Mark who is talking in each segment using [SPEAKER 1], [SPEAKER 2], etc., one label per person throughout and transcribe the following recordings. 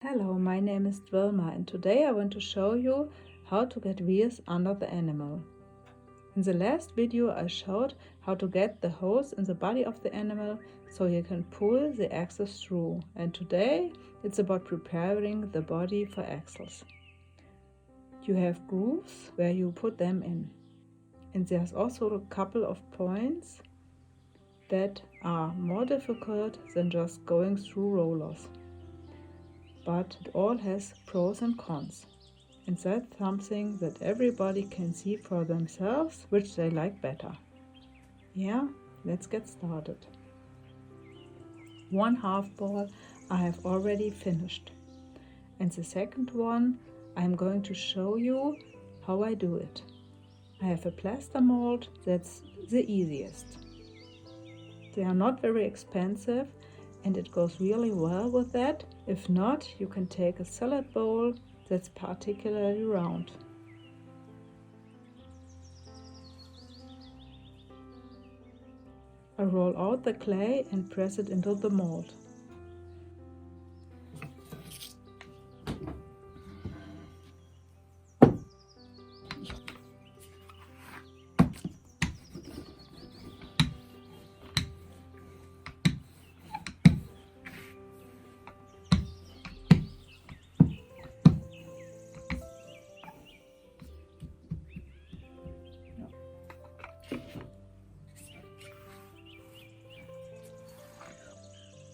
[SPEAKER 1] Hello, my name is Wilma and today I want to show you how to get wheels under the animal. In the last video I showed how to get the holes in the body of the animal so you can pull the axles through, and today it's about preparing the body for axles. You have grooves where you put them in, and there's also a couple of points that are more difficult than just going through rollers. But it all has pros and cons, and that's something that everybody can see for themselves which they like better. Yeah, let's get started. One half ball I have already finished, and the second one I'm going to show you how I do it. I have a plaster mold that's the easiest. They are not very expensive and it goes really well with that. If not, you can take a salad bowl that's particularly round. I roll out the clay and press it into the mold.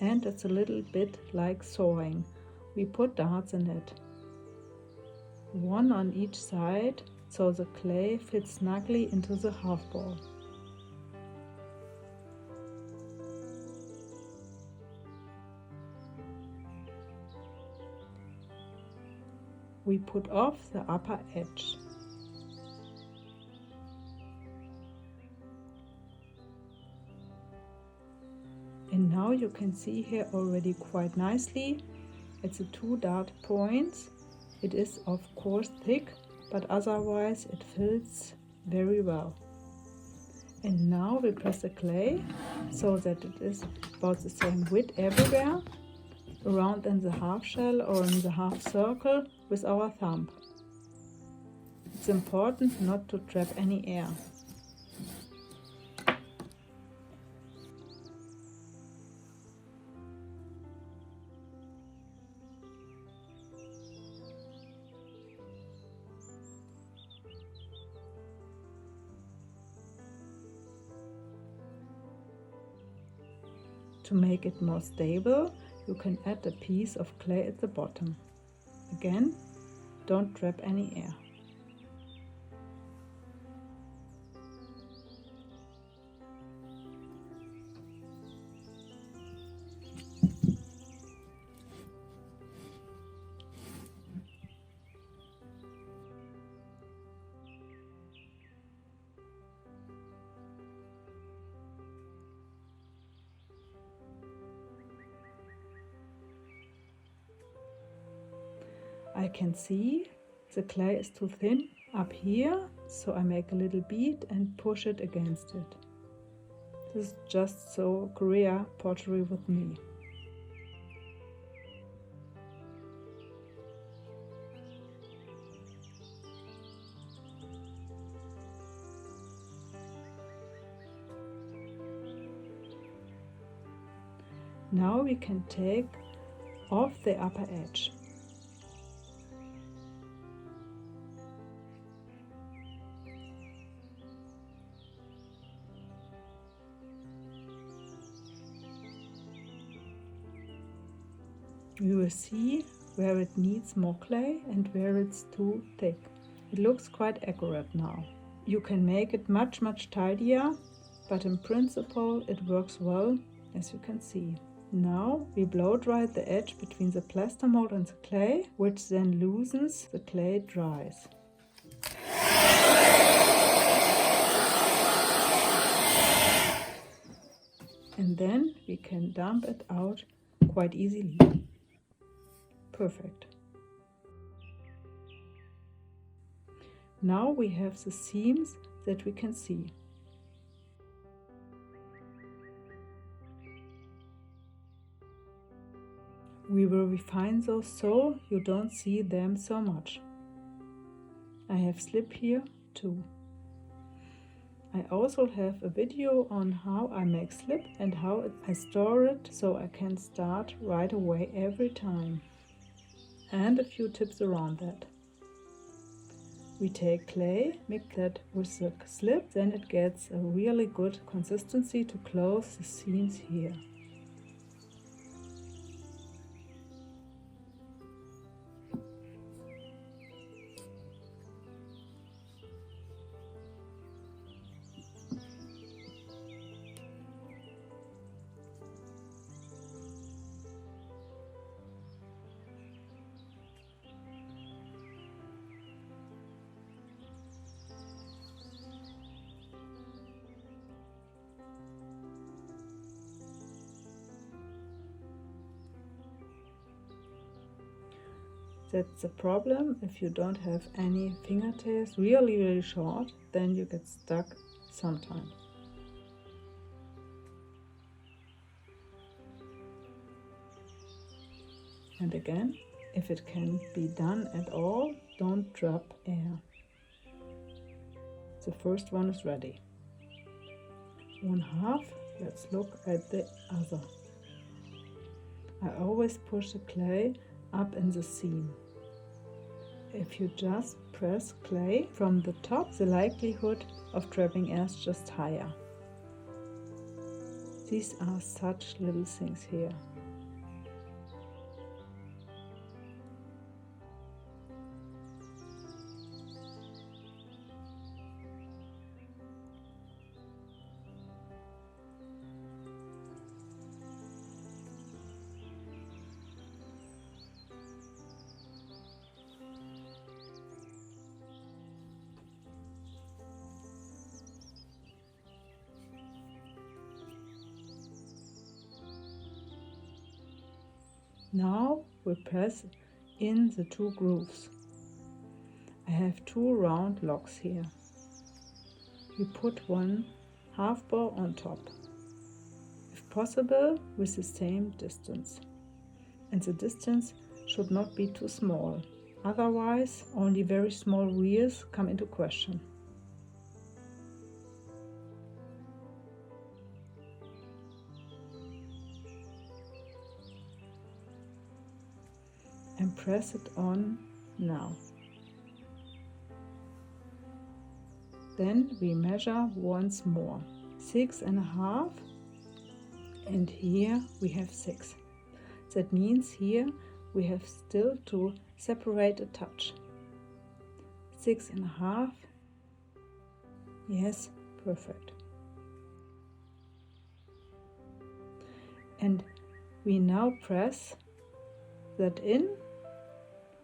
[SPEAKER 1] And it's a little bit like sewing. We put darts in it, one on each side, so the clay fits snugly into the half ball. We put off the upper edge. And now you can see here already quite nicely, it's the two dart points. It is of course thick, but otherwise it fits very well. And now we press the clay so that it is about the same width everywhere, around in the half shell or in the half circle with our thumb. It's important not to trap any air. To make it more stable, you can add a piece of clay at the bottom. Again, don't trap any air. I can see the clay is too thin up here, so I make a little bead and push it against it. This is just so Korea pottery with me. Now we can take off the upper edge. You will see where it needs more clay and where it's too thick. It looks quite accurate now. You can make it much tidier, but in principle it works well, as you can see. Now we blow dry the edge between the plaster mold and the clay, which then loosens the clay dries. And then we can dump it out quite easily. Perfect. Now we have the seams that we can see. We will refine those so you don't see them so much. I have slip here too. I also have a video on how I make slip and how I store it so I can start right away every time. And a few tips around that. We take clay, mix that with the slip, then it gets a really good consistency to close the seams here. That's the problem. If you don't have any fingertails really short, then you get stuck sometimes. And again, if it can be done at all, don't drop air. The first one is ready. One half, let's look at the other. I always push the clay up in the seam. If you just press clay from the top, the likelihood of trapping air is just higher. These are such little things here. Now we press in the two grooves. I have two round logs here. We put one half bow on top, if possible with the same distance. And the distance should not be too small, otherwise only very small reels come into question. And press it on now. Then we measure once more. 6.5, and here we have 6. That means here we have still to separate a touch. 6.5. Yes, perfect. And we now press that in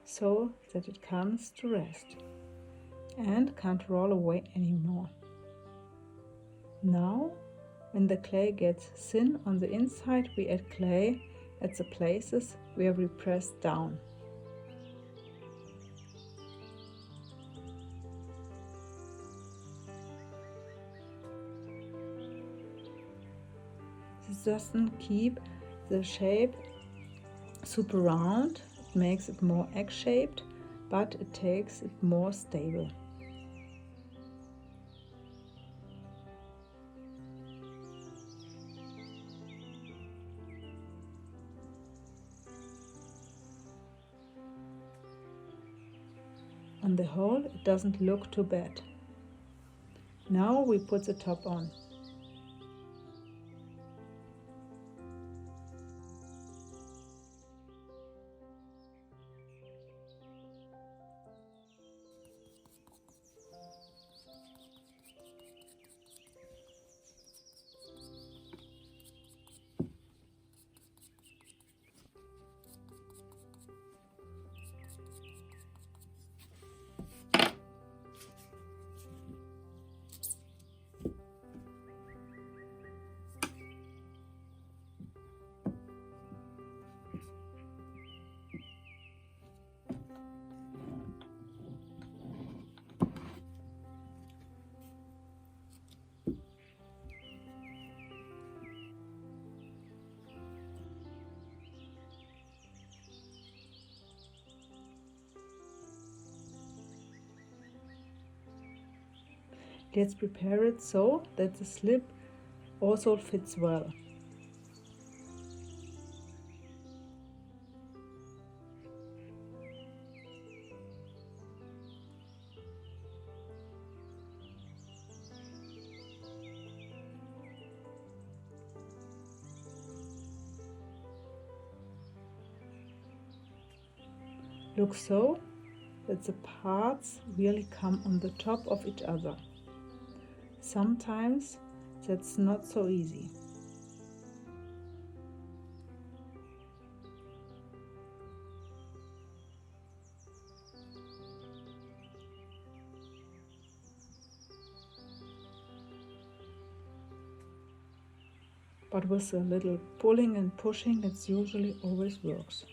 [SPEAKER 1] so that it comes to rest and can't roll away anymore. Now, when the clay gets thin on the inside, we add clay at the places where we press down. This doesn't keep the shape super round, it makes it more egg-shaped, but it takes it more stable. On the whole, it doesn't look too bad. Now we put the top on. Let's prepare it so that the slip also fits well. Look so that the parts really come on the top of each other. Sometimes that's not so easy. But with a little pulling and pushing, it usually always works.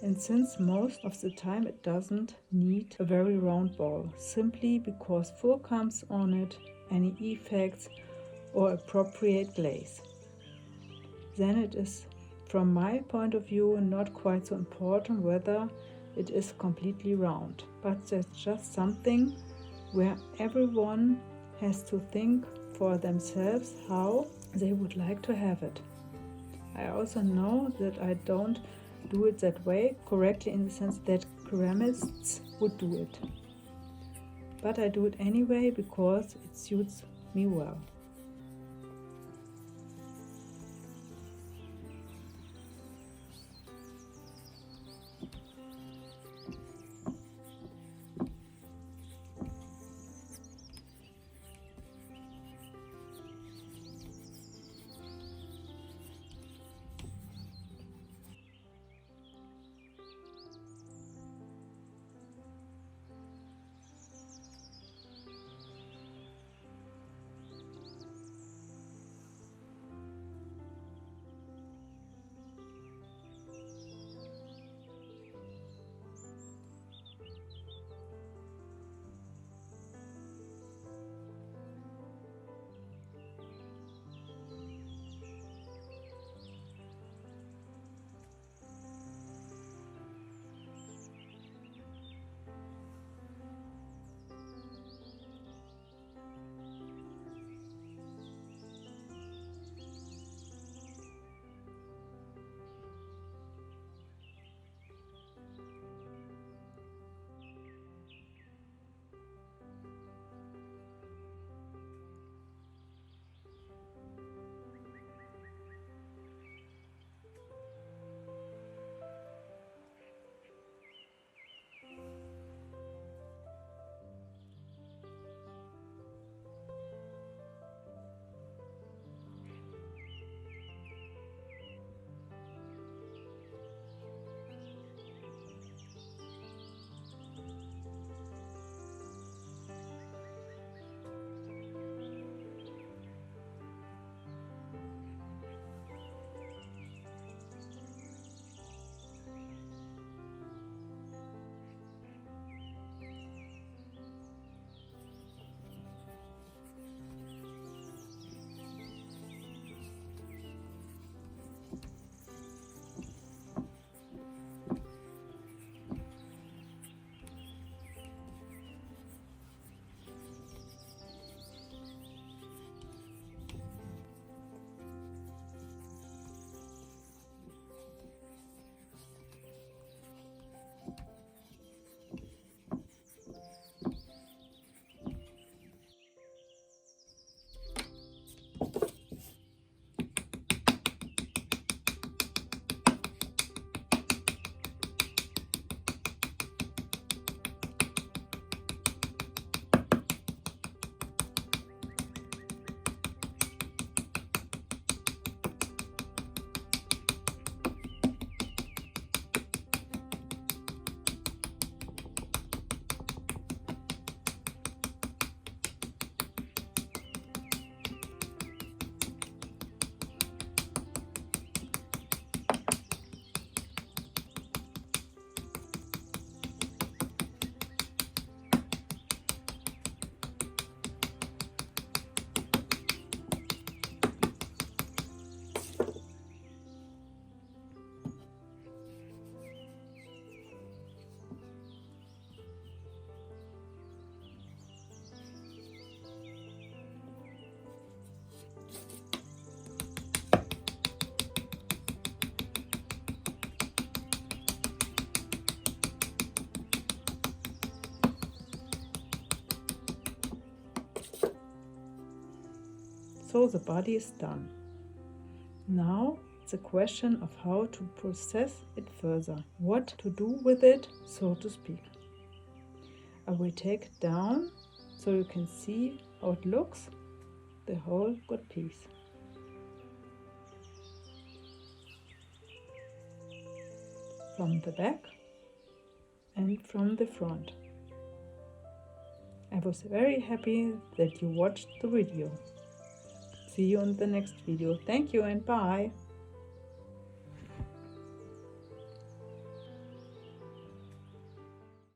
[SPEAKER 1] And since most of the time it doesn't need a very round ball, simply because fur comes on it, any effects or appropriate glaze. Then it is, from my point of view, not quite so important whether it is completely round, but that's just something where everyone has to think for themselves how they would like to have it. I also know that I don't do it that way correctly, in the sense that ceramists would do it. But I do it anyway because it suits me well. So the body is done. Now it's a question of how to process it further, what to do with it, so to speak. I will take it down so you can see how it looks, the whole good piece. From the back and from the front. I was very happy that you watched the video. See you in the next video. Thank you and bye.